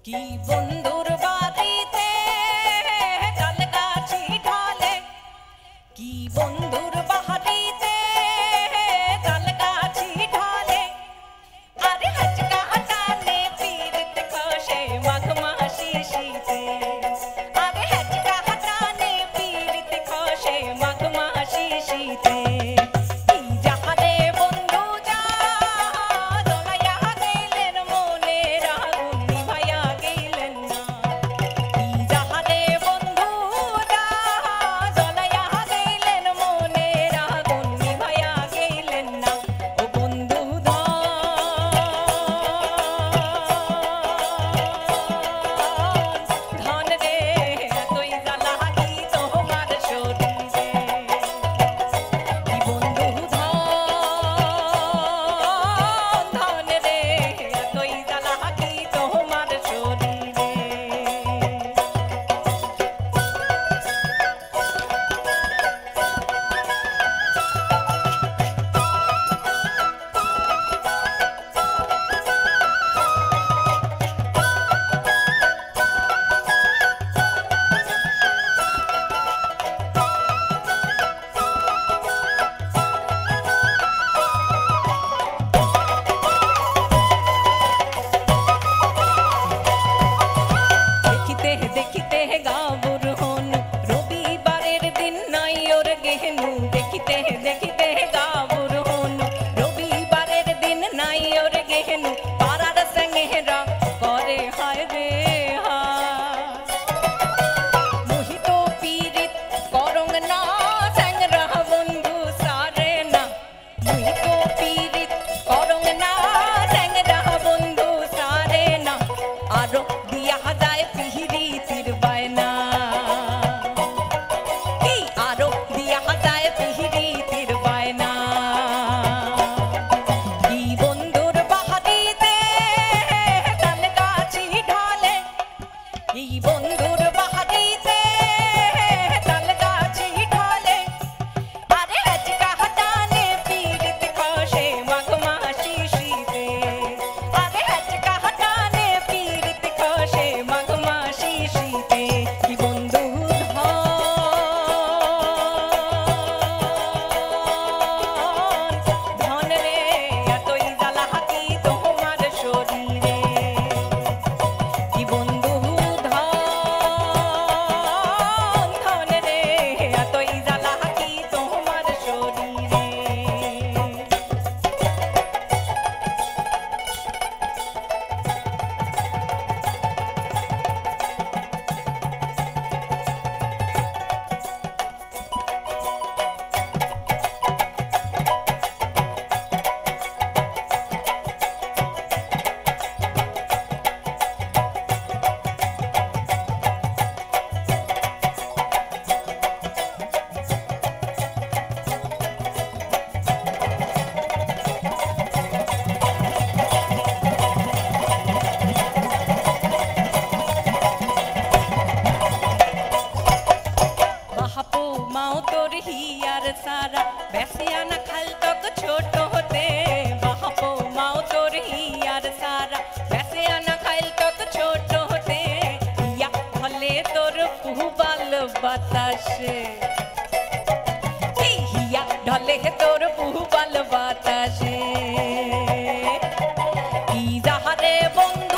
কি বন্ধুর বাড়িতে ডাল গাছি ঢালে, কি বন্ধুর বাড়িতে ডাল গাছি ঢালে, আরে হাচকা হাটানে পীরিত খসে মাঘ মাসি শীতে, আরে হাচকা হাটানে পীরিত খসে মাঘ মাসি শীতে। सारा बैसियाना खल तक छोट होते बापो माओ तोर ही यार सारा बैसियाना खल तक छोट होते या भले तोर पुहबाल बताशे या ढले तोर पुहबाल बताशे ई जहारे बंद